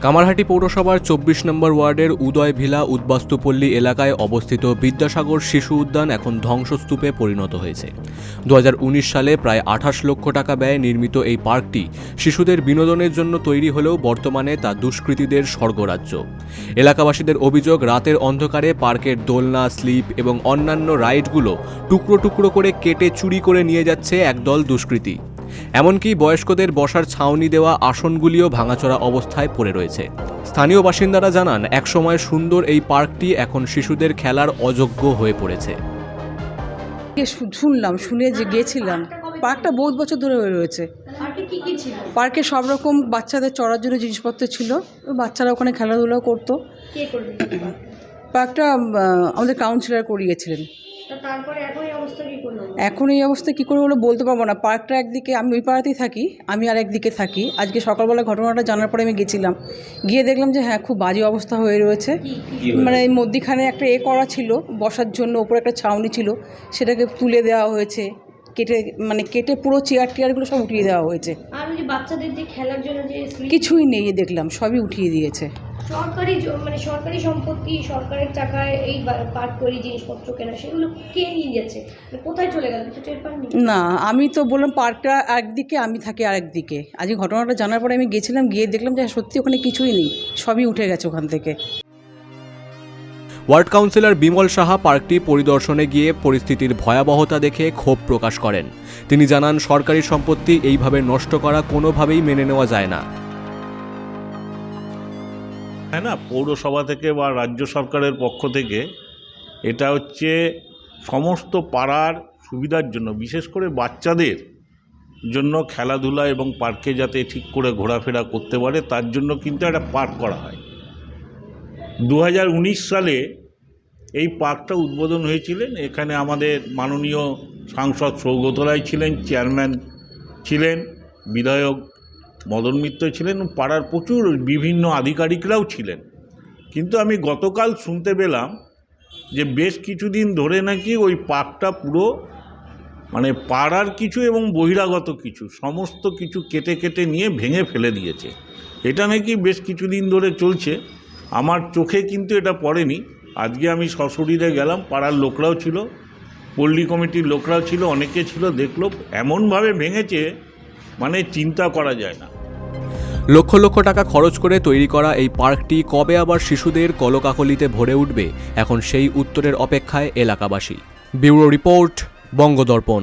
কামারহাটি পৌরসভার ২৪ নম্বর ওয়ার্ডের উদয় ভিলা উদ্বাস্তুপল্লী এলাকায় অবস্থিত বিদ্যাসাগর শিশু উদ্যান এখন ধ্বংসস্তূপে পরিণত হয়েছে। ২০১৯ সালে প্রায় ২৮ লক্ষ টাকা ব্যয়ে নির্মিত এই পার্কটি শিশুদের বিনোদনের জন্য তৈরি হলেও বর্তমানে তা দুষ্কৃতীদের স্বর্গরাজ্য। এলাকাবাসীদের অভিযোগ, রাতের অন্ধকারে পার্কের দোলনা, স্লিপ এবং অন্যান্য রাইডগুলো টুকরো টুকরো করে কেটে চুরি করে নিয়ে যাচ্ছে একদল দুষ্কৃতী। এমনকি বয়স্কদের বসার ছাউনি দেওয়া আসনগুলিও ভাঙাচোরা অবস্থায় পড়ে রয়েছে। স্থানীয় বাসিন্দারা জানান, একসময় সুন্দর এই পার্কটি এখন শিশুদের খেলার অযোগ্য হয়ে পড়েছে। শুনলাম, শুনে যে গেছিলাম। পার্কটা বহুত বছর ধরে হয়ে রয়েছে। পার্কে সব রকম বাচ্চাদের চড়ার জন্য জিনিসপত্র ছিল, বাচ্চারা ওখানে খেলাধুলাও করতো। পার্কটা আমাদের কাউন্সিলর করিয়েছিলেন। এখন এই অবস্থা কী করে হলো বলতে পারবো না। পার্কটা একদিকে, আমি ওই পাড়াতেই থাকি, আমি আর একদিকে থাকি। আজকে সকালবেলা ঘটনাটা জানার পরে আমি গেছিলাম, গিয়ে দেখলাম যে হ্যাঁ, খুব বাজে অবস্থা হয়ে রয়েছে। মানে এই মধ্যিখানে একটা করা ছিল বসার জন্য, ওপরে একটা ছাউনি ছিল, সেটাকে তুলে দেওয়া হয়েছে, কেটে পুরো চেয়ারগুলো সব উঠিয়ে দেওয়া হয়েছে। আর ওই যে বাচ্চাদের যে খেলার জন্য যে কিছুই নেই, দেখলাম সবই উঠিয়ে দিয়েছে। সরকারি সম্পত্তি, সরকারের টাকায় এই পার্ক তৈরি জিনিসপত্র কেনা, সেগুলো কে নিয়ে যাচ্ছে, কোথায় চলে গেল কিছু টের পাননি? না, আমি তো বললাম পার্কটা একদিকে, আমি থাকি আরেকদিকে। আজকে ঘটনাটা জানার পরে আমি গেছিলাম, গিয়ে দেখলাম যে সত্যি ওখানে কিছুই নেই, সবই উঠে গেছে ওখান থেকে। ওয়ার্ড কাউন্সিলর বিমল সাহা পার্কটি পরিদর্শনে গিয়ে পরিস্থিতির ভয়াবহতা দেখে ক্ষোভ প্রকাশ করেন। তিনি জানান, সরকারি সম্পত্তি এইভাবে নষ্ট করা কোনোভাবেই মেনে নেওয়া যায় না। হ্যাঁ না, পৌরসভা থেকে বা রাজ্য সরকারের পক্ষ থেকে এটা হচ্ছে সমস্ত পাড়ার সুবিধার জন্য, বিশেষ করে বাচ্চাদের জন্য খেলাধুলা এবং পার্কে যাতে ঠিক করে ঘোরাফেরা করতে পারে তার জন্য কিন্তু একটা পার্ক করা হয়। ২০১৯ সালে এই পার্কটা উদ্বোধন হয়েছিলেন। এখানে আমাদের মাননীয় সাংসদ সৌগত রায় ছিলেন, চেয়ারম্যান ছিলেন, বিধায়ক মদন মিত্র ছিলেন, পাড়ার প্রচুর বিভিন্ন আধিকারিকরাও ছিলেন। কিন্তু আমি গতকাল শুনতে পেলাম যে বেশ কিছুদিন ধরে নাকি ওই পার্কটা পুরো পাড়ার কিছু এবং বহিরাগত কিছু সমস্ত কিছু কেটে কেটে নিয়ে ভেঙে ফেলে দিয়েছে। এটা নাকি বেশ কিছুদিন ধরে চলছে। আমার চোখে কিন্তু এটা পড়েনি। আজকে আমি সশরীরে গেলাম, পাড়ার লোকরাও ছিল, পল্লী কমিটির লোকরাও ছিল, অনেকে ছিল, দেখলো এমনভাবে ভেঙেছে চিন্তা করা যায় না। লক্ষ লক্ষ টাকা খরচ করে তৈরি করা এই পার্কটি কবে আবার শিশুদের কলকাকলিতে ভরে উঠবে, এখন সেই উত্তরের অপেক্ষায় এলাকাবাসী। Bureau report, বঙ্গদর্পণ।